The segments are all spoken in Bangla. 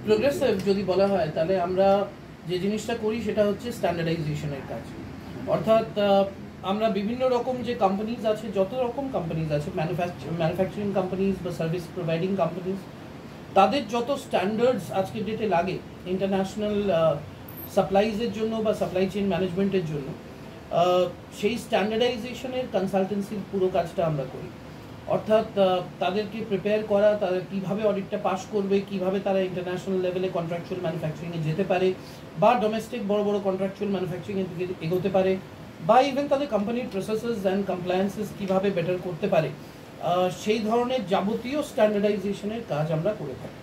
প্রোগ্রেসিভ যদি বলা হয় তাহলে আমরা যে জিনিসটা করি সেটা হচ্ছে স্ট্যান্ডার্ডাইজেশনের কাজ। অর্থাৎ আমরা বিভিন্ন রকম যে কোম্পানিজ আছে, যত রকম কোম্পানিজ আছে, ম্যানুফ্যাকচারিং কোম্পানিজ বা সার্ভিস প্রোভাইডিং কোম্পানিজ, তাদের যত স্ট্যান্ডার্ডস আজকের ডেটে লাগে ইন্টারন্যাশনাল সাপ্লাইজের জন্য বা সাপ্লাই চেইন ম্যানেজমেন্টের জন্য, সেই স্ট্যান্ডার্ডাইজেশনের কনসালটেন্সির পুরো কাজটা আমরা করি। অর্থাৎ তাদেরকে প্রিপেয়ার করা, তাদের কীভাবে অডিটটা পাস করবে, কীভাবে তারা ইন্টারন্যাশনাল লেভেলে কন্ট্রাকচুয়াল ম্যানুফ্যাকচারিংয়ে যেতে পারে বা ডোমেস্টিক বড় বড় কন্ট্রাকচুয়াল ম্যানুফ্যাকচারিংয়ের দিকে এগোতে পারে, বা ইভেন তাদের কোম্পানির প্রসেসেস অ্যান্ড কমপ্লায়েন্সেস কীভাবে বেটার করতে পারে, সেই ধরনের যাবতীয় স্ট্যান্ডার্ডাইজেশনের কাজ আমরা করে থাকি।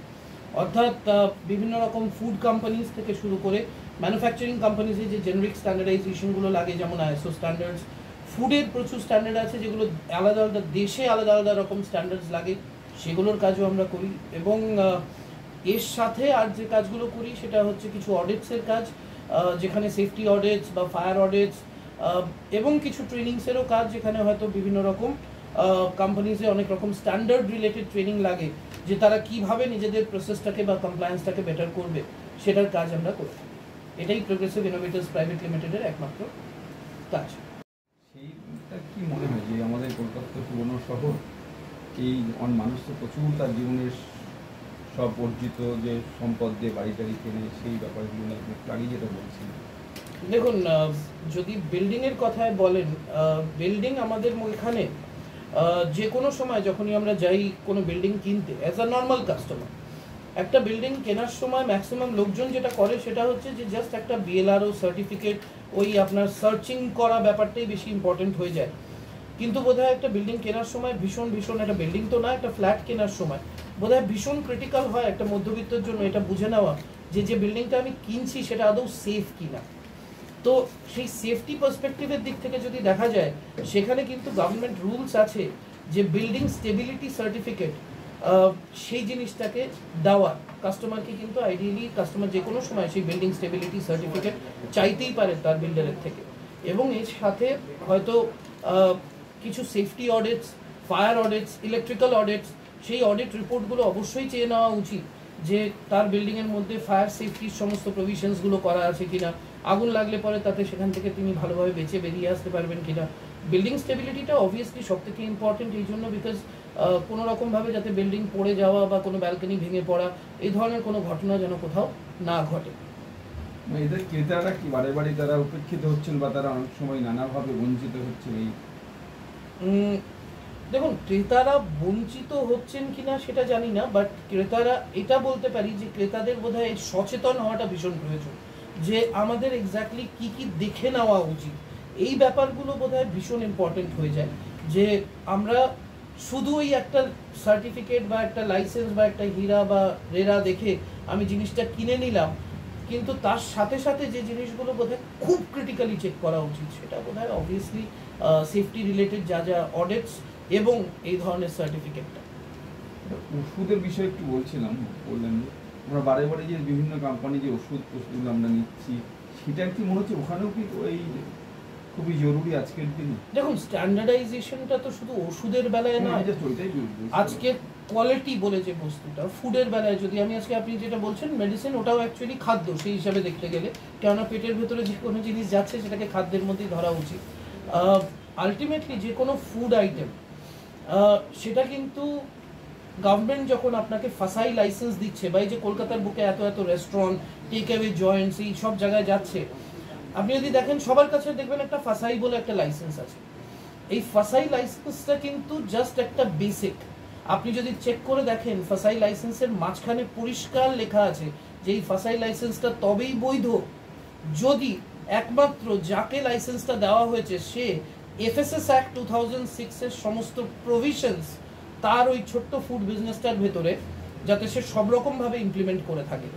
অর্থাৎ বিভিন্ন রকম ফুড কোম্পানিজ থেকে শুরু করে ম্যানুফ্যাকচারিং কোম্পানিজে যে জেনারিক স্ট্যান্ডার্ডাইজেশনগুলো লাগে, যেমন আইএসও স্ট্যান্ডার্ডস, ফুডের প্রচুর স্ট্যান্ডার্ড আছে যেগুলো আলাদা আলাদা দেশে আলাদা আলাদা রকম স্ট্যান্ডার্ডস লাগে, সেগুলোর কাজও আমরা করি। এবং এর সাথে আর যে কাজগুলো করি সেটা হচ্ছে কিছু অডিটসের কাজ, যেখানে সেফটি অডিটস বা ফায়ার অডিটস, এবং কিছু ট্রেনিংসেরও কাজ, যেখানে হয়তো বিভিন্ন রকম কোম্পানিজে অনেক রকম স্ট্যান্ডার্ড রিলেটেড ট্রেনিং লাগে, যে তারা কিভাবে নিজেদের প্রসেসটাকে বা কমপ্লায়েন্সটাকে বেটার করবে, সেটার কাজ আমরা করি। এটাই প্রোগ্রেসিভ ইনোভেটরস প্রাইভেট লিমিটেডের একমাত্র কাজ। সেইটা কি মনে হয় যে আমাদের কলকাতা পুরনো শহর, এই মানুষ তো প্রচুর তার জীবনের সব অর্জিত যে সম্পদ দিয়ে বাড়ি টাড়ি কেনে, সেই ব্যাপারগুলো আপনি আগে যেটা বলছিলেন। দেখুন, যদি বিল্ডিংয়ের কথায় বলেন, বিল্ডিং আমাদের এখানে যে কোনো সময় যখনই আমরা যাই কোনো বিল্ডিং কিনতে, অ্যাজ আ নর্মাল কাস্টমার, একটা বিল্ডিং কেনার সময় ম্যাক্সিমাম লোকজন যেটা করে সেটা হচ্ছে যে জাস্ট একটা বিএলআরও সার্টিফিকেট, ওই আপনার সার্চিং করা ব্যাপারটাই বেশি ইম্পর্টেন্ট হয়ে যায়। কিন্তু বোধহয় একটা বিল্ডিং কেনার সময় ভীষণ একটা বিল্ডিং তো না, একটা ফ্ল্যাট কেনার সময় বোধহয় ভীষণ ক্রিটিক্যাল হয় একটা মধ্যবিত্তের জন্য এটা বুঝে নেওয়া যে বিল্ডিংটা আমি কিনছি সেটা আদৌ সেফ কিনা। তো সেই সেফটি পার্সপেক্টিভের দিক থেকে যদি দেখা যায়, সেখানে কিন্তু গভর্নমেন্ট রুলস আছে যে বিল্ডিং স্টেবিলিটি সার্টিফিকেট, সেই জিনিসটাকে দেওয়া কাস্টমারকে, কিন্তু আইডিয়ালি কাস্টমার যে কোনো সময় সেই বিল্ডিং স্টেবিলিটি সার্টিফিকেট চাইতেই পারে তার বিল্ডারের থেকে। এবং এর সাথে হয়তো কিছু safety audits, fire audits, electrical audits, সেই অডিট রিপোর্টগুলো অবশ্যই চেয়ে নেওয়া উচিত যে তার বিল্ডিংয়ের মধ্যে ফায়ার সেফটির সমস্ত প্রভিশনসগুলো করা আছে কিনা, আগুন লাগলে পরে তাতে সেখান থেকে তিনি ভালোভাবে বেঁচে বেরিয়ে আসতে পারবেন কিনা। বিল্ডিং স্টেবিলিটিটা অবভিয়াসলি সব থেকে ইম্পর্টেন্ট এই জন্য, বিকজ কোনো রকমভাবে যাতে বিল্ডিং পড়ে যাওয়া বা কোনো ব্যালকনি ভেঙে পড়া এই ধরনের কোনো ঘটনা যেন কোথাও না ঘটে। এদের ক্রেতারা কি বারে বারে তারা উপেক্ষিত হচ্ছেন বা তারা অনেক সময় নানাভাবে বঞ্চিত হচ্ছেন? এই দেখুন, ক্রেতারা বঞ্চিত হচ্ছেন কিনা সেটা জানি না, বাট ক্রেতারা এটা বলতে পারি যে ক্রেতাদের বোধহয় সচেতন হওয়াটা ভীষণ প্রয়োজন, যে আমাদের এক্স্যাক্টলি কি কি দেখে নেওয়া উচিত। এই ব্যাপারগুলো বোধহয় ভীষণ ইম্পর্টেন্ট হয়ে যায়, যে আমরা শুধু ওই একটা সার্টিফিকেট বা একটা লাইসেন্স বা একটা হীরা বা রেরা দেখে আমি জিনিসটা কিনে নিলাম, কিন্তু তার সাথে সাথে যে জিনিসগুলো বোধহয় খুব ক্রিটিক্যালি চেক করা উচিত সেটা বোধহয় অবভিয়াসলি সেফটি রিলেটেড যা যা অডিটস এবং এই ধরনের সার্টিফিকেটটা। ওষুধের বিষয়ে একটু বললেন আমরা বারে বারে যে বিভিন্ন কোম্পানি যে ওষুধ আমরা নিচ্ছি, সেটা কি মনে হচ্ছে ওখানেও কি ওই খুবই জরুরি আজকের দিনে? দেখুন, স্ট্যান্ডার্ডাইজেশনটা তো শুধু ওষুধের বেলায় নয়, আজকে কোয়ালিটি বলে যে বস্তুটা ফুডের বেলায়, যদি আমি আজকে আপনি যেটা বলছেন মেডিসিন, ওটাও অ্যাকচুয়ালি খাদ্য সেই হিসাবে দেখতে গেলে, কেননা পেটের ভেতরে যে কোনো জিনিস যাচ্ছে সেটাকে খাদ্যের মধ্যেই ধরা উচিত। আলটিমেটলি যে কোনো ফুড আইটেম, সেটা কিন্তু গভর্নমেন্ট যখন আপনাকে ফাসাই লাইসেন্স দিচ্ছে, বা এই যে কলকাতার বুকে এত এত রেস্টুরেন্ট, টেক অ্যাওয়ে জয়েন্টস এই সব জায়গায় যাচ্ছে, আপনি যদি দেখেন সবার কাছে দেখবেন একটা ফাসাই বলে একটা লাইসেন্স আছে। এই ফাসাই লাইসেন্সটা কিন্তু জাস্ট একটা বেসিক, আপনি যদি চেক করে দেখেন ফাসাই লাইসেন্সের মাঝখানে পরিষ্কার লেখা আছে যে এই ফাসাই লাইসেন্সটা তবেই বৈধ যদি একমাত্র যাকে লাইসেন্সটা দেওয়া হয়েছে সে এফএসএস অ্যাক্ট 2006 এর সমস্ত প্রভিশনস তার ওই ছোট্ট ফুড বিজনেসটার ভেতরে যাতে সে সব রকমভাবে ইমপ্লিমেন্ট করে থাকে।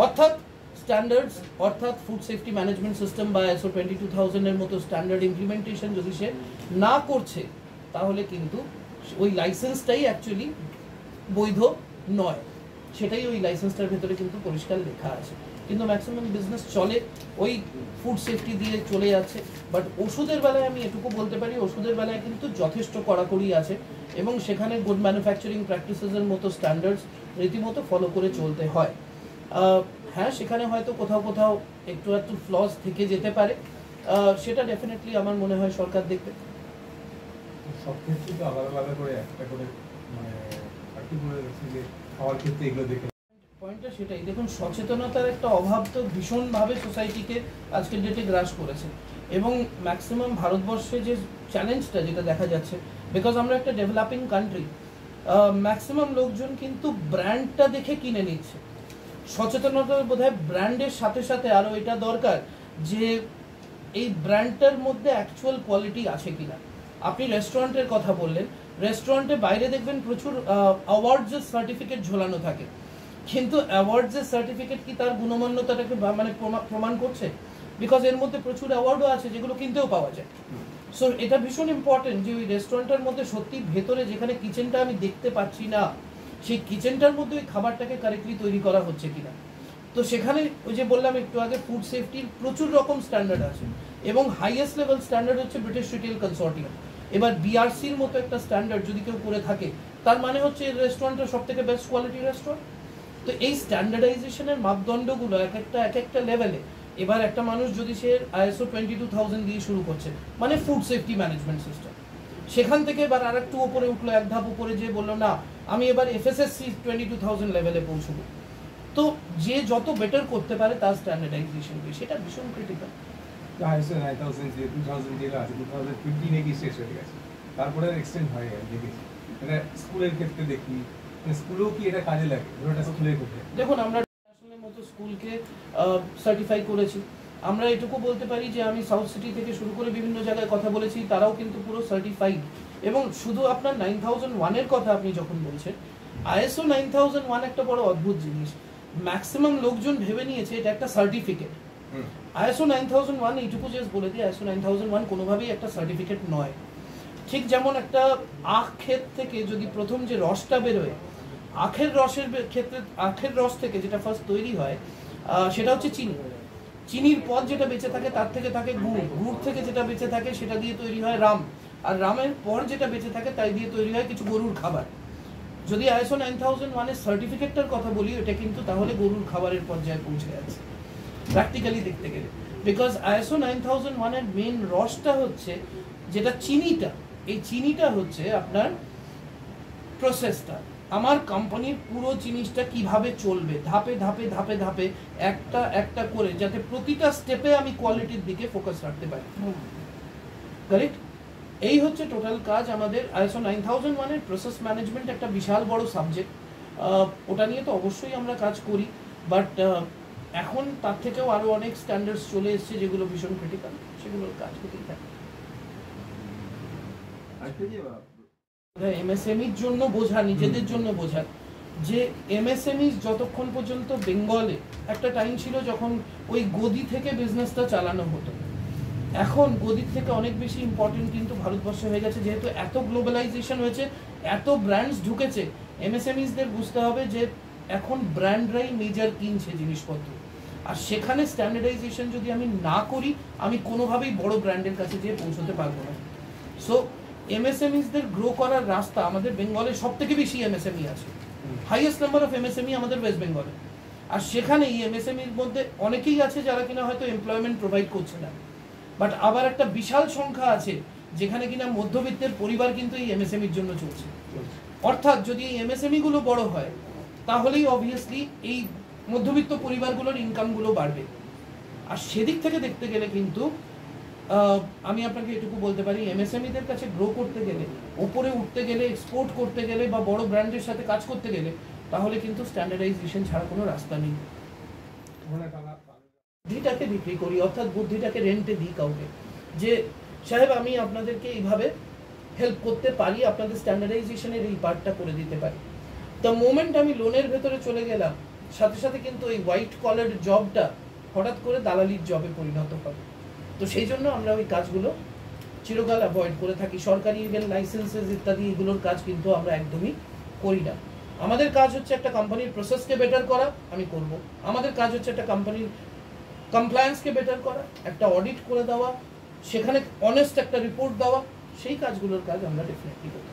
অর্থাৎ স্ট্যান্ডার্ডস, অর্থাৎ ফুড সেফটি ম্যানেজমেন্ট সিস্টেম বা ISO 22000 এর মতো স্ট্যান্ডার্ড ইমপ্লিমেন্টেশন যদি সে না করছে, তাহলে কিন্তু ওই লাইসেন্সটাই অ্যাকচুয়ালি বৈধ নয়, সেটাই ওই লাইসেন্সটার ভেতরে কিন্তু পরিষ্কার লেখা আছে। কিন্তু ম্যাক্সিমাম বিজনেস চলে ওই ফুড সেফটি দিয়ে চলে যাচ্ছে। বাট ওষুধের বেলায় আমি এটুকু বলতে পারি, ওষুধের বেলায় কিন্তু যথেষ্ট কড়াকড়ি আছে এবং সেখানে গুড ম্যানুফ্যাকচারিং প্র্যাকটিসেসের মতো স্ট্যান্ডার্ডস রীতিমতো ফলো করে চলতে হয়। হ্যাঁ সেখানে হয়তো কোথাও কোথাও একটু একটু ফ্লস থেকে যেতে পারে, সেটা ডেফিনেটলি আমার মনে হয় সরকার দেখবে। সব ক্ষেত্রে তো আলাদা আলাদা করে একটা করে মানে পার্টিকুলার যে খাওয়ার ক্ষেত্রে এগুলো দেখে পয়েন্টটা সেটাই, দেখুন সচেতনতার একটা অভাব তো ভীষণভাবে সোসাইটিকে আজকের ডেটে গ্রাস করেছে, এবং ম্যাক্সিমাম ভারতবর্ষে যে চ্যালেঞ্জটা যেটা দেখা যাচ্ছে, বিকজ আমরা একটা ডেভেলপিং কান্ট্রি, ম্যাক্সিমাম লোকজন কিন্তু ব্র্যান্ডটা দেখে কিনে নিচ্ছে। সচেতনতা বোধহয় ব্র্যান্ডের সাথে সাথে আরও এটা দরকার যে এই ব্র্যান্ডটার মধ্যে অ্যাকচুয়াল কোয়ালিটি আছে কিনা। আপনি রেস্টুরেন্টের কথা বললেন, রেস্টুরেন্টে বাইরে দেখবেন প্রচুর অ্যাওয়ার্ডসের সার্টিফিকেট ঝোলানো থাকে, কিন্তু অ্যাওয়ার্ডসের সার্টিফিকেট কি তার গুণমান্যতাটাকে মানে প্রমাণ করছে? বিকজ এর মধ্যে প্রচুর অ্যাওয়ার্ডও আছে যেগুলো কিনতেও পাওয়া যায়। সো এটা ভীষণ ইম্পর্টেন্ট যে ওই রেস্টুরেন্টের মধ্যে সত্যি ভেতরে যেখানে কিচেনটা আমি দেখতে পাচ্ছি না, সেই কিচেনটার মধ্যে ওই খাবারটাকে কারেক্টলি তৈরি করা হচ্ছে কিনা। তো সেখানে ওই যে বললাম একটু আগে, ফুড সেফটির প্রচুর রকম স্ট্যান্ডার্ড আছে, এবং হাইয়েস্ট লেভেল স্ট্যান্ডার্ড হচ্ছে ব্রিটিশ রিটেল কনসর্টিয়াম। এবার বিআরসির মতো একটা স্ট্যান্ডার্ড যদি কেউ করে থাকে, তার মানে হচ্ছে এই রেস্টুরেন্টটা সব থেকে বেস্ট কোয়ালিটি রেস্টুরেন্ট। তো এই স্ট্যান্ডার্ডাইজেশনের মাপদণ্ডগুলো এক একটা লেভেলে, এবার একটা মানুষ যদি সে ISO 22000 দিয়ে শুরু করছে, মানে ফুড সেফটি ম্যানেজমেন্ট সিস্টেম, সেখান থেকে এবার আর একটু উপরে উঠলো, এক ধাপ উপরে, যে বললো না আমি এবার FSSC 22000 লেভেলে পৌঁছবো। তো যে যত বেটার করতে পারে তার স্ট্যান্ডার্ডাইজেশন, সেটা ভীষণ ক্রিটিক্যাল। ISO 9000 যে 2000 যেটা আছে 2015 নাকি শেষ হয়ে গেছে, তারপরে এক্সটেন্ড হয়ে গেছে দেখেছি। এটা স্কুলের ক্ষেত্রে দেখি, স্কুলেও কি এটা কাজে লাগে? ধরো এটা স্কুলের ক্ষেত্রে দেখুন আমরা ন্যাশনালের মতো স্কুলকে সার্টিফাই করেছি। আমরা এটুকু বলতে পারি যে আমি সাউথ সিটি থেকে শুরু করে বিভিন্ন জায়গায় কথা বলেছি, তারাও কিন্তু পুরো সার্টিফাইড। এবং শুধু আপনার 9001-এর কথা আপনি যখন বলছেন, ISO 9001 একটা বড় অদ্ভুত জিনিস। ম্যাক্সিমাম লোকজন ভেবে নিয়েছে এটা একটা সার্টিফিকেট। ISO 9001 এইটুকু জাস্ট বলে দিই, ISO 9001 কোনোভাবেই একটা সার্টিফিকেট নয়। ঠিক যেমন একটা আখ ক্ষেত থেকে যদি প্রথম যে রসটা বেরোয়, আখের রসের ক্ষেত্রে আখের রস থেকে যেটা ফার্স্ট তৈরি হয় সেটা হচ্ছে চিনি। চিনির পর যেটা বেঁচে থাকে তার থেকে থাকে গুড়, গুড় থেকে যেটা বেঁচে থাকে সেটা দিয়ে তৈরি হয় রাম, আর রামের পর যেটা বেঁচে থাকে তাই দিয়ে তৈরি হয় কিছু গরুর খাবার। যদি ISO 9001-এর সার্টিফিকেটটার কথা বলি, এটা কিন্তু তাহলে গরুর খাবারের পর্যায়ে পৌঁছে যাচ্ছে প্র্যাকটিক্যালি দেখতে গেলে। বিকজ ISO 9001-এর মেন রসটা হচ্ছে যেটা চিনিটা, এই চিনিটা হচ্ছে আপনার প্রসেসটা, আমার কোম্পানির পুরো জিনিসটা কিভাবে চলবে, ধাপে ধাপে ধাপে ধাপে একটা একটা করে, যাতে প্রতিটা স্টেপে আমি কোয়ালিটির দিকে ফোকাস রাখতে পারি। কারেক্ট? এই হচ্ছে টোটাল কাজ আমাদের। ISO 9001-এর প্রসেস ম্যানেজমেন্ট একটা বিশাল বড় সাবজেক্ট, ওটা নিয়ে তো অবশ্যই আমরা কাজ করি, বাট এখন তার থেকেও আরো অনেক স্ট্যান্ডার্ডস চলে এসেছে যেগুলো ভীষণ ক্রিটিক্যাল, সেগুলোর কাজ হতেই থাকে। MSMEর জন্য বোঝা, নিজেদের জন্য বোঝা, যে MSME যতক্ষণ পর্যন্ত বেঙ্গলে একটা টাইম ছিল যখন ওই গদি থেকে বিজনেসটা চালানো হতো, এখন গদির থেকে অনেক বেশি ইম্পর্টেন্ট কিন্তু ভারতবর্ষে হয়ে গেছে। যেহেতু এত গ্লোবালাইজেশন হয়েছে, এত ব্র্যান্ডস ঢুকেছে, MSMEsদের বুঝতে হবে যে এখন ব্র্যান্ডরাই মেজর কিনছে জিনিসপত্র, আর সেখানে স্ট্যান্ডার্ডাইজেশন যদি আমি না করি, আমি কোনোভাবেই বড় ব্র্যান্ডের কাছে যেয়ে পৌঁছতে পারবো না। সো MSMEsদের গ্রো করার রাস্তা, আমাদের বেঙ্গলে সব থেকে বেশি MSME আছে, হাইয়েস্ট নাম্বার অফ MSME আমাদের ওয়েস্ট বেঙ্গলে, আর সেখানে এই MSMEর মধ্যে অনেকেই আছে যারা কিনা হয়তো এমপ্লয়মেন্ট প্রোভাইড করছে না, বাট আবার একটা বিশাল সংখ্যা আছে যেখানে কিনা মধ্যবিত্তের পরিবার কিন্তু এই MSMEর জন্য চলছে। অর্থাৎ যদি এই MSME গুলো বড় হয়, তাহলেই অবভিয়াসলি এই মধ্যবিত্ত পরিবারগুলোর ইনকামগুলো বাড়বে। আর সেদিক থেকে দেখতে গেলে কিন্তু আমি আপনাকে এটুকু বলতে পারি, MSMEদের কাছে গ্রো করতে গেলে, ওপরে উঠতে গেলে, এক্সপোর্ট করতে গেলে বা বড় ব্র্যান্ডের সাথে কাজ করতে গেলে, তাহলে কিন্তু স্ট্যান্ডার্ডাইজেশন ছাড়া কোনো রাস্তা নেই। বুদ্ধিটাকে বিক্রি করি, অর্থাৎ বুদ্ধিটাকে রেন্টে দিই কাউকে, যে সাহেব আমি আপনাদেরকে এইভাবে হেল্প করতে পারি, আপনাদের স্ট্যান্ডার্ডাইজেশনের এই পার্টটা করে দিতে পারি। দ্য মোমেন্ট আমি লোনের ভেতরে চলে গেলাম, সাথে সাথে কিন্তু এই হোয়াইট কলার জবটা হঠাৎ করে দালালির জবে পরিণত হবে। তো সেই জন্য আমরা ওই কাজগুলো চিরকাল অ্যাভয়েড করে থাকি। সরকারি ইভেন লাইসেন্সেস ইত্যাদি এগুলোর কাজ কিন্তু আমরা একদমই করি না। আমাদের কাজ হচ্ছে একটা কোম্পানির প্রসেসকে বেটার করা, আমি করব। আমাদের কাজ হচ্ছে একটা কোম্পানির কমপ্লায়েন্সকে বেটার করা, একটা অডিট করে দেওয়া, সেখানে অনেস্ট একটা রিপোর্ট দেওয়া, সেই কাজগুলোর কাজ আমরা ডেফিনেটলি করি।